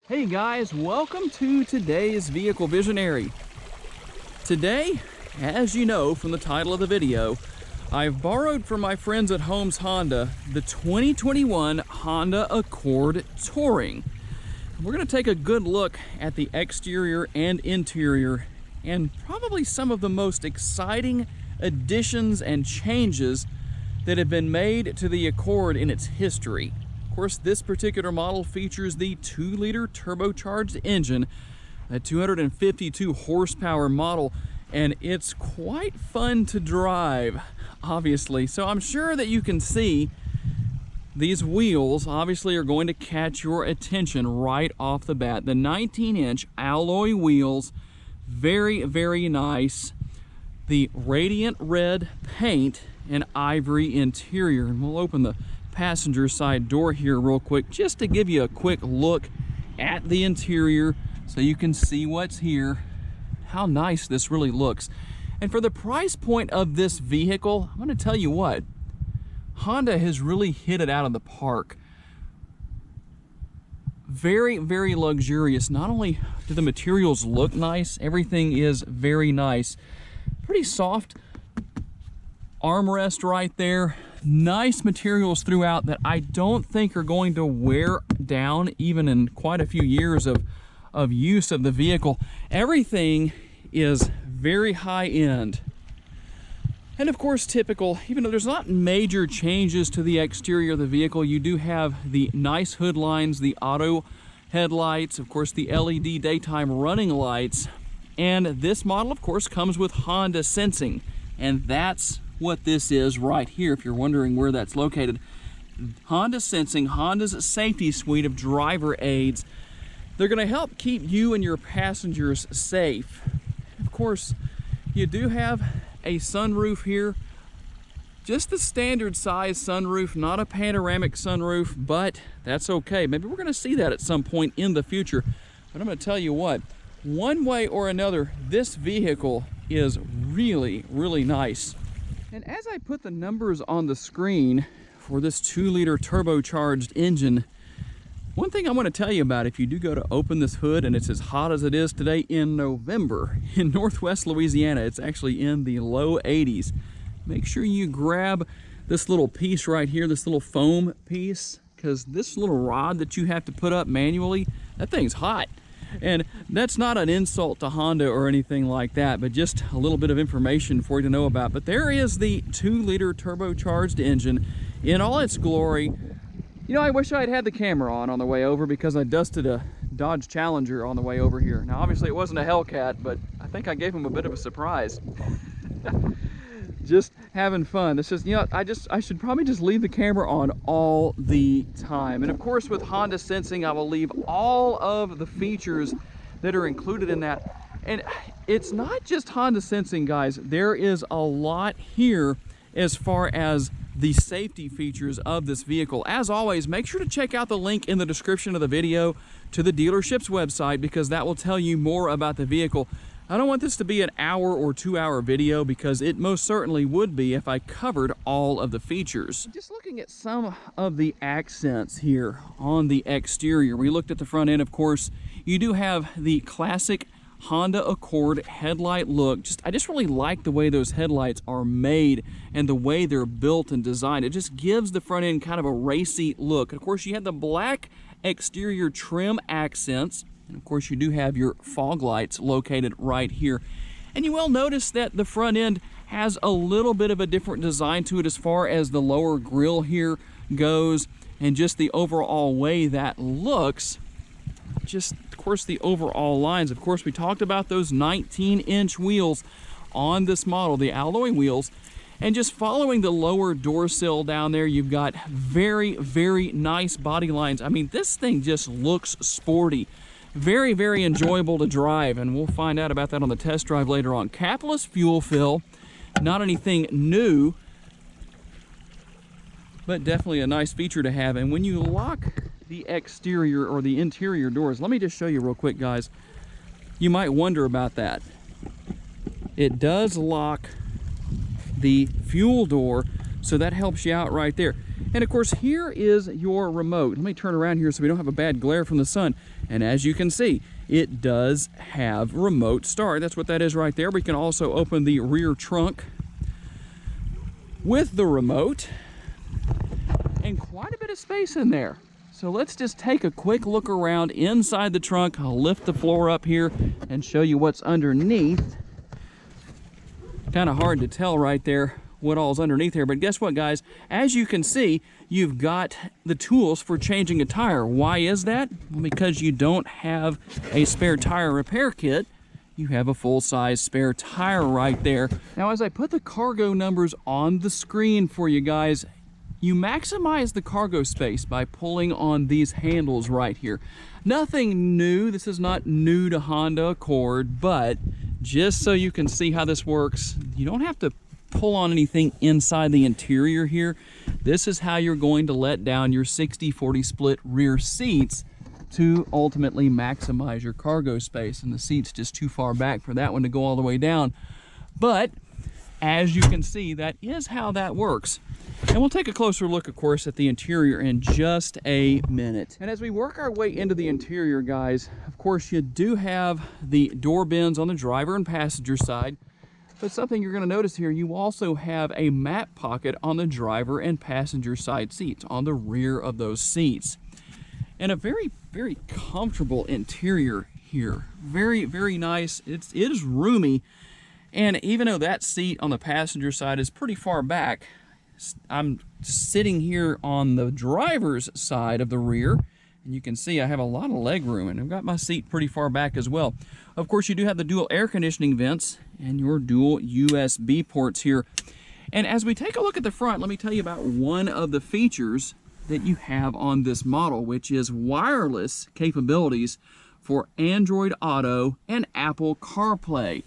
Hey guys, welcome to today's Vehicle Visionary. Today, as you know from the title of the video, I've borrowed from my friends at Holmes Honda the 2021 Honda Accord Touring. We're going to take a good look at the exterior and interior and probably some of the most exciting additions and changes that have been made to the Accord in its history. Of course, this particular model features the 2-liter turbocharged engine, a 252 horsepower model, and it's quite fun to drive, obviously. So I'm sure that you can see these wheels obviously are going to catch your attention right off the bat. The 19-inch alloy wheels, very, very nice. The radiant red paint and ivory interior. And we'll open the passenger side door here real quick just to give you a quick look at the interior so you can see what's here, how nice this really looks. And for the price point of this vehicle, I'm going to tell you what, Honda has really hit it out of the park. Very, very luxurious. Not only do the materials look nice, everything is very nice. Pretty soft armrest right there. Nice materials throughout that I don't think are going to wear down even in quite a few years of use of the vehicle. Everything is very high end. And of course, typical, even though there's not major changes to the exterior of the vehicle, you do have the nice hood lines, the auto headlights, of course the LED daytime running lights. And this model, of course, comes with Honda Sensing. And that's what this is right here, if you're wondering where that's located. Honda Sensing, Honda's safety suite of driver aids. They're going to help keep you and your passengers safe. Of course, you do have a sunroof here. Just the standard size sunroof, not a panoramic sunroof, but that's okay. Maybe we're going to see that at some point in the future. But I'm going to tell you what, one way or another, this vehicle is really, really nice. And as I put the numbers on the screen for this 2-liter turbocharged engine, one thing I want to tell you about, if you do go to open this hood and it's as hot as it is today in November in Northwest Louisiana, it's actually in the low 80s. Make sure you grab this little piece right here, this little foam piece, because this little rod that you have to put up manually, that thing's hot. And that's not an insult to Honda or anything like that, but just a little bit of information for you to know about. But there is the 2-liter turbocharged engine in all its glory. You know, I wish I had the camera on the way over because I dusted a Dodge Challenger on the way over here. Now, obviously it wasn't a Hellcat, but I think I gave him a bit of a surprise. Just having fun. This is, you know, I should probably just leave the camera on all the time. And of course, with Honda Sensing, I will leave all of the features that are included in that. And it's not just Honda Sensing, guys. There is a lot here as far as the safety features of this vehicle. As always, make sure to check out the link in the description of the video to the dealership's website, because that will tell you more about the vehicle. I don't want this to be an hour or 2-hour video, because it most certainly would be if I covered all of the features. Just looking at some of the accents here on the exterior. We looked at the front end, of course. You do have the classic Honda Accord headlight look. I just really like the way those headlights are made and the way they're built and designed. It just gives the front end kind of a racy look. Of course, you have the black exterior trim accents. And of course, you do have your fog lights located right here. And you will notice that the front end has a little bit of a different design to it as far as the lower grille here goes, and just the overall way that looks. Just, of course, the overall lines. Of course, we talked about those 19-inch wheels on this model, the alloy wheels. And just following the lower door sill down there, you've got very, very nice body lines. I mean, this thing just looks sporty. Very, very enjoyable to drive, and we'll find out about that on the test drive later on. Capless fuel fill, not anything new, but definitely a nice feature to have. And when you lock the exterior or the interior doors, let me just show you real quick, guys. You might wonder about that. It does lock the fuel door, so that helps you out right there. And of course, here is your remote. Let me turn around here so we don't have a bad glare from the sun. And as you can see, it does have remote start. That's what that is right there. We can also open the rear trunk with the remote, and quite a bit of space in there. So let's just take a quick look around inside the trunk. I'll lift the floor up here and show you what's underneath. Kind of hard to tell right there what all's underneath here, but guess what, guys? As you can see, you've got the tools for changing a tire. Why is that? Well, because you don't have a spare tire repair kit. You have a full-size spare tire right there. Now, as I put the cargo numbers on the screen for you guys, you maximize the cargo space by pulling on these handles right here. Nothing new. This is not new to Honda Accord, but just so you can see how this works, you don't have to pull on anything inside the interior here. This is how you're going to let down your 60-40 split rear seats to ultimately maximize your cargo space. And the seat's just too far back for that one to go all the way down. But as you can see, that is how that works. And we'll take a closer look, of course, at the interior in just a minute. And as we work our way into the interior, guys, of course, you do have the door bins on the driver and passenger side. But something you're going to notice here, you also have a map pocket on the driver and passenger side seats, on the rear of those seats. And a very, very comfortable interior here. Very, very nice. It is roomy. And even though that seat on the passenger side is pretty far back, I'm sitting here on the driver's side of the rear, and you can see I have a lot of leg room, and I've got my seat pretty far back as well. Of course, you do have the dual air conditioning vents and your dual USB ports here. And as we take a look at the front, let me tell you about one of the features that you have on this model, which is wireless capabilities for Android Auto and Apple CarPlay.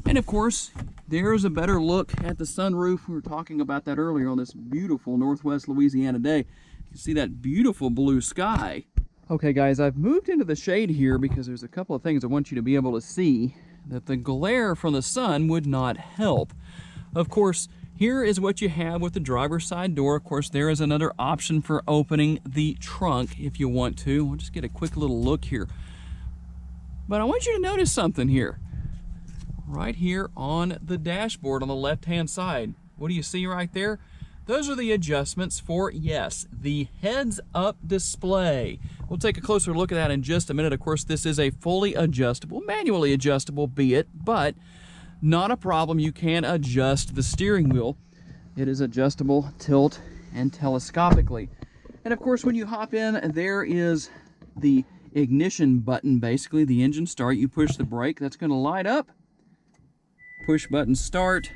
And of course, there's a better look at the sunroof. We were talking about that earlier on this beautiful Northwest Louisiana day. You can see that beautiful blue sky. Okay, guys, I've moved into the shade here because there's a couple of things I want you to be able to see that the glare from the sun would not help. Of course, here is what you have with the driver's side door. Of course, there is another option for opening the trunk if you want to. We'll just get a quick little look here. But I want you to notice something here. Right here on the dashboard on the left-hand side. What do you see right there? Those are the adjustments for, yes, the heads-up display. We'll take a closer look at that in just a minute. Of course, this is a fully adjustable, manually adjustable, be it, but not a problem. You can adjust the steering wheel. It is adjustable, tilt, and telescopically. And of course, when you hop in, there is the ignition button, basically, the engine start. You push the brake, that's going to light up. Push button start.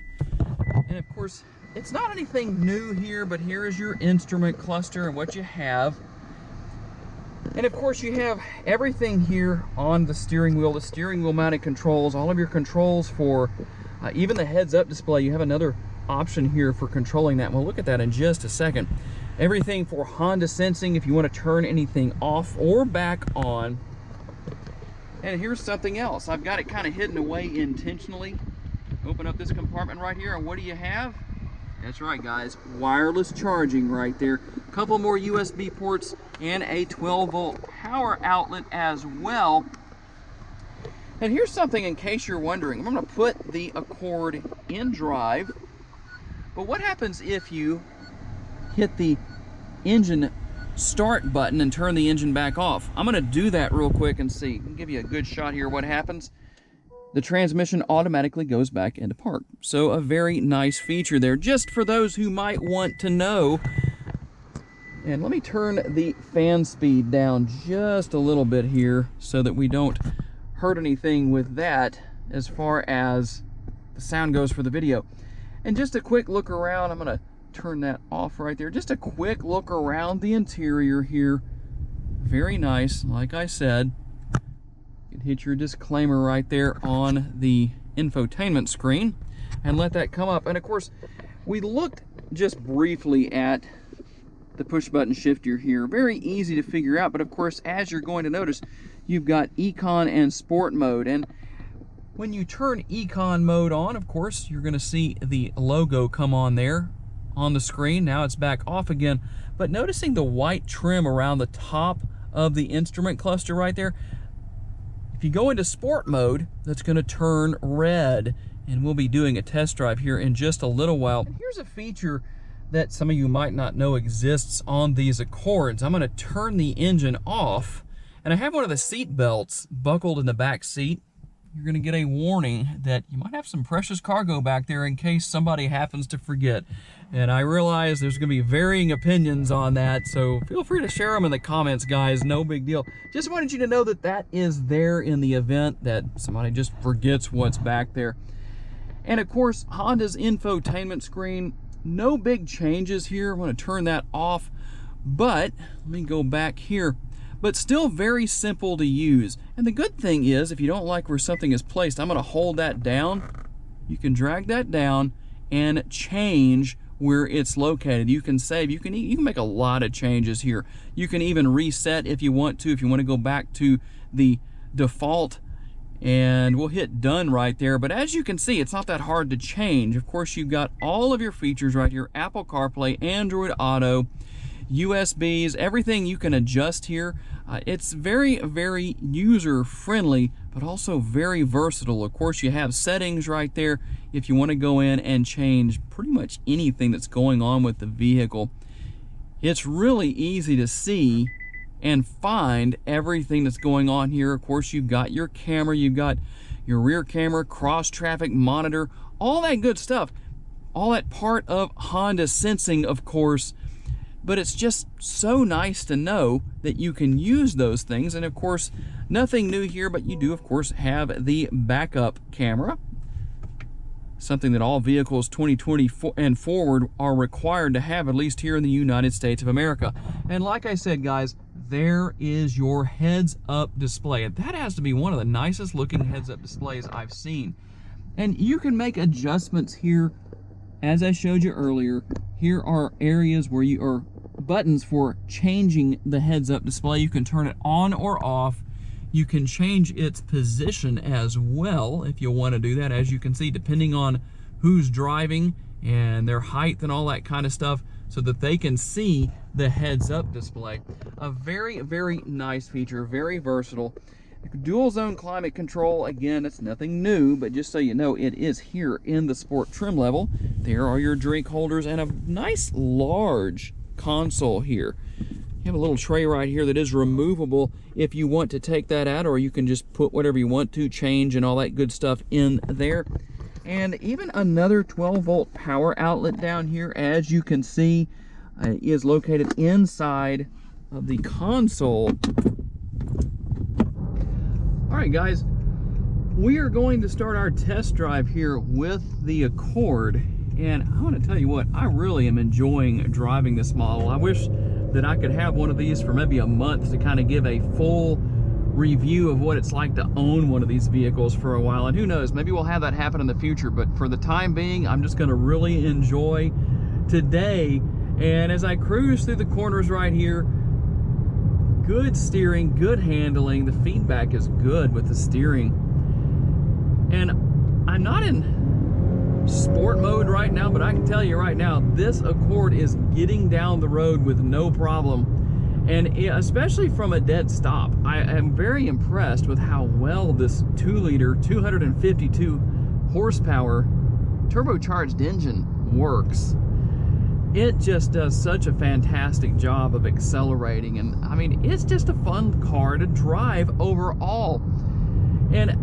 And of course, it's not anything new here, but here is your instrument cluster and what you have. And of course, you have everything here on the steering wheel mounted controls, all of your controls for even the heads-up display. You have another option here for controlling that. We'll look at that in just a second. Everything for Honda sensing if you want to turn anything off or back on. And here's something else. I've got it kind of hidden away intentionally. Open up this compartment right here, and what do you have? That's right, guys, wireless charging right there. A couple more USB ports and a 12-volt power outlet as well. And here's something in case you're wondering. I'm going to put the Accord in drive, but what happens if you hit the engine start button and turn the engine back off? I'm going to do that real quick and see. I'll give you a good shot here what happens. The transmission automatically goes back into park. So a very nice feature there, just for those who might want to know. And let me turn the fan speed down just a little bit here so that we don't hurt anything with that as far as the sound goes for the video. And just a quick look around, I'm gonna turn that off right there. Just a quick look around the interior here. Very nice, like I said. Hit your disclaimer right there on the infotainment screen and let that come up. And of course, we looked just briefly at the push button shifter here. Very easy to figure out, but of course, as you're going to notice, you've got Econ and Sport mode. And when you turn Econ mode on, of course, you're going to see the logo come on there on the screen. Now it's back off again, but noticing the white trim around the top of the instrument cluster right there. If you go into sport mode, that's going to turn red, and we'll be doing a test drive here in just a little while. And here's a feature that some of you might not know exists on these Accords. I'm going to turn the engine off, and I have one of the seat belts buckled in the back seat. You're going to get a warning that you might have some precious cargo back there in case somebody happens to forget. And I realize there's going to be varying opinions on that, so feel free to share them in the comments, guys. No big deal. Just wanted you to know that that is there in the event that somebody just forgets what's back there. And of course, Honda's infotainment screen, no big changes here. I'm going to turn that off, but let me go back here. But still very simple to use. And the good thing is, if you don't like where something is placed, I'm going to hold that down. You can drag that down and change where it's located. You can save. You can make a lot of changes here. You can even reset if you want to go back to the default, and we'll hit done right there. But as you can see, it's not that hard to change. Of course, you've got all of your features right here: Apple CarPlay, Android Auto, USBs, everything you can adjust here. It's very, very user-friendly, but also very versatile. Of course, you have settings right there if you want to go in and change pretty much anything that's going on with the vehicle. It's really easy to see and find everything that's going on here. Of course, you've got your camera, you've got your rear camera, cross-traffic monitor, all that good stuff. All that part of Honda sensing, of course. But it's just so nice to know that you can use those things. And of course, nothing new here, but you do of course have the backup camera, something that all vehicles 2020 and forward are required to have, at least here in the United States of America. And like I said, guys, there is your heads-up display. And that has to be one of the nicest looking heads-up displays I've seen. And you can make adjustments here. As I showed you earlier, here are areas where you are buttons for changing the heads-up display. You can turn it on or off. You can change its position as well if you want to do that, as you can see, depending on who's driving and their height and all that kind of stuff, so that they can see the heads-up display. A very, very nice feature, very versatile. Dual zone climate control, again, it's nothing new, but just so you know, it is here in the sport trim level. There are your drink holders and a nice large console here. You have a little tray right here that is removable if you want to take that out, or you can just put whatever you want to, change and all that good stuff in there. And even another 12-volt power outlet down here, as you can see, is located inside of the console. All right, guys, we are going to start our test drive here with the Accord. And I want to tell you what, I really am enjoying driving this model. I wish that I could have one of these for maybe a month to kind of give a full review of what it's like to own one of these vehicles for a while. And who knows, maybe we'll have that happen in the future. But for the time being, I'm just going to really enjoy today. And as I cruise through the corners right here, good steering, good handling. The feedback is good with the steering. And I'm not in sport mode right now, but I can tell you right now, this Accord is getting down the road with no problem. And especially from a dead stop, I am very impressed with how well this 2-liter, 252 horsepower turbocharged engine works. It just does such a fantastic job of accelerating, and I mean, it's just a fun car to drive overall. And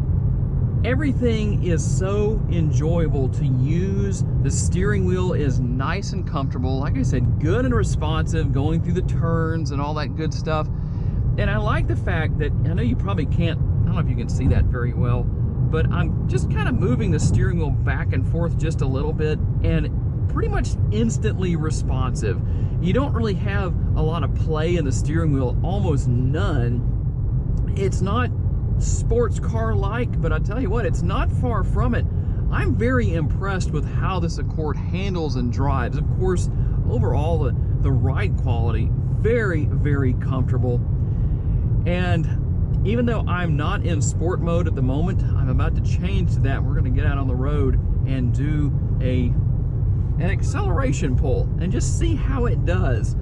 everything is so enjoyable to use. The steering wheel is nice and comfortable. Like I said, good and responsive, going through the turns and all that good stuff. And I like the fact that, I know you probably can't, I don't know if you can see that very well, but I'm just kind of moving the steering wheel back and forth just a little bit, and pretty much instantly responsive. You don't really have a lot of play in the steering wheel, almost none. It's not sports car like, but I tell you what, it's not far from it. I'm very impressed with how this Accord handles and drives. Of course, overall the ride quality, very, very comfortable. And even though I'm not in sport mode at the moment, I'm about to change to that. We're going to get out on the road and do an acceleration pull and just see how it does,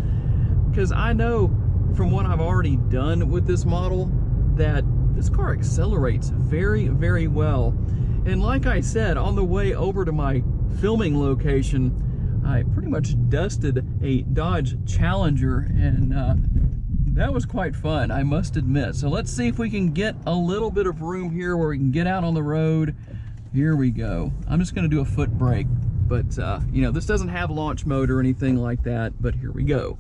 because I know from what I've already done with this model that this car accelerates very, very well. And like I said, on the way over to my filming location, I pretty much dusted a Dodge Challenger, and that was quite fun, I must admit. So let's see if we can get a little bit of room here where we can get out on the road. Here we go. I'm just gonna do a foot brake, but you know, this doesn't have launch mode or anything like that, but here we go.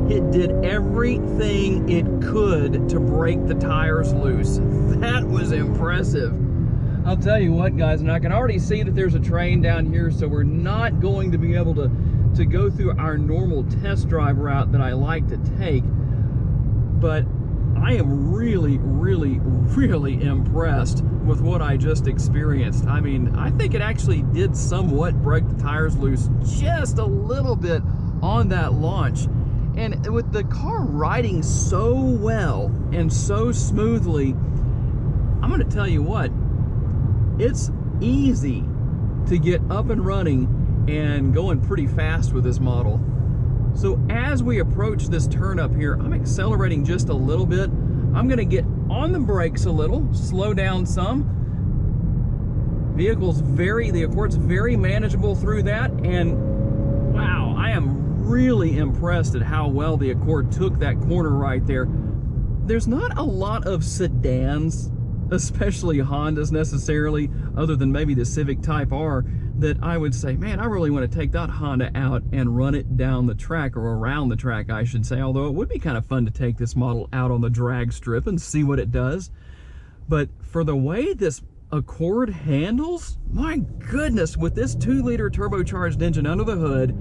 It did everything it could to break the tires loose. That was impressive. I'll tell you what, guys, and I can already see that there's a train down here, so we're not going to be able to go through our normal test drive route that I like to take, but I am really, really, really impressed with what I just experienced. I mean, I think it actually did somewhat break the tires loose just a little bit on that launch. And with the car riding so well and so smoothly, I'm gonna tell you what, it's easy to get up and running and going pretty fast with this model. So as we approach this turn up here, I'm accelerating just a little bit. I'm gonna get on the brakes a little, slow down some. The Accord's very manageable through that, and wow, I am really impressed at how well the Accord took that corner right there. There's not a lot of sedans, especially Hondas necessarily, other than maybe the Civic Type R, that I would say, man, I really want to take that Honda out and run it down the track, or around the track, I should say, although it would be kind of fun to take this model out on the drag strip and see what it does. But for the way this Accord handles, my goodness, with this 2-liter turbocharged engine under the hood,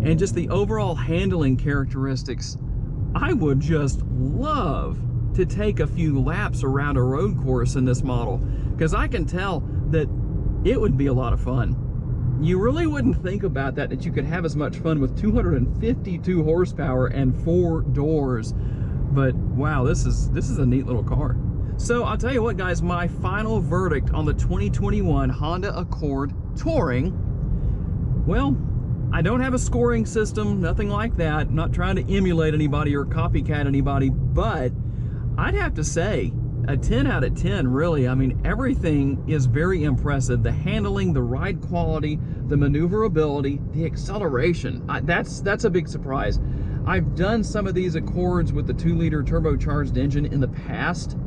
and just the overall handling characteristics, I would just love to take a few laps around a road course in this model, because I can tell that it would be a lot of fun. You really wouldn't think about that you could have as much fun with 252 horsepower and 4 doors, but wow, this is a neat little car. So I'll tell you what, guys, my final verdict on the 2021 Honda Accord Touring, well, I don't have a scoring system, nothing like that. I'm not trying to emulate anybody or copycat anybody, but I'd have to say a 10 out of 10, really. I mean, everything is very impressive. The handling, the ride quality, the maneuverability, the acceleration. That's a big surprise. I've done some of these Accords with the 2-liter turbocharged engine in the past,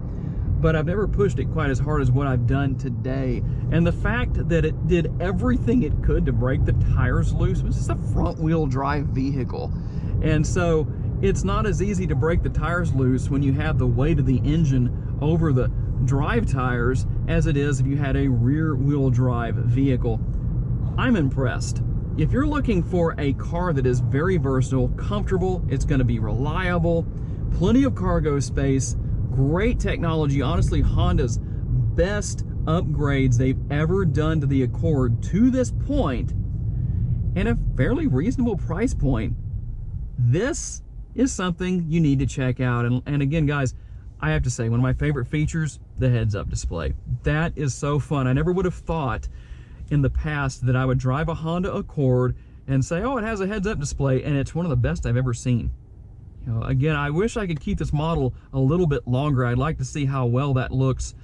but I've never pushed it quite as hard as what I've done today. And the fact that it did everything it could to break the tires loose, was just a front-wheel drive vehicle. And so it's not as easy to break the tires loose when you have the weight of the engine over the drive tires as it is if you had a rear-wheel drive vehicle. I'm impressed. If you're looking for a car that is very versatile, comfortable, it's gonna be reliable, plenty of cargo space, great technology, honestly, Honda's best upgrades they've ever done to the Accord to this point, and a fairly reasonable price point, this is something you need to check out. And again, guys, I have to say, one of my favorite features, the heads-up display. That is so fun. I never would have thought in the past that I would drive a Honda Accord and say, oh, it has a heads-up display, and it's one of the best I've ever seen. You know, again, I wish I could keep this model a little bit longer. I'd like to see how well that looks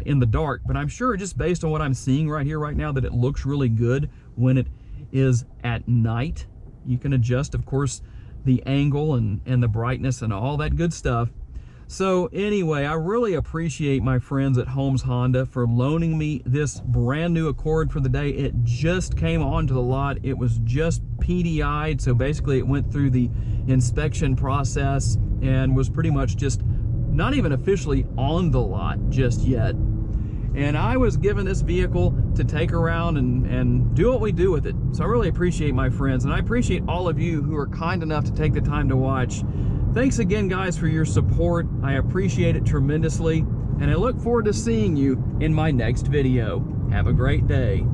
in the dark, but I'm sure just based on what I'm seeing right here, right now, that it looks really good when it is at night. You can adjust, of course, the angle and the brightness and all that good stuff. So anyway, I really appreciate my friends at Holmes Honda for loaning me this brand new Accord for the day. It just came onto the lot. It was just PDI'd, so basically it went through the inspection process and was pretty much just not even officially on the lot just yet. And I was given this vehicle to take around and do what we do with it. So I really appreciate my friends, and I appreciate all of you who are kind enough to take the time to watch. Thanks again, guys, for your support. I appreciate it tremendously, and I look forward to seeing you in my next video. Have a great day.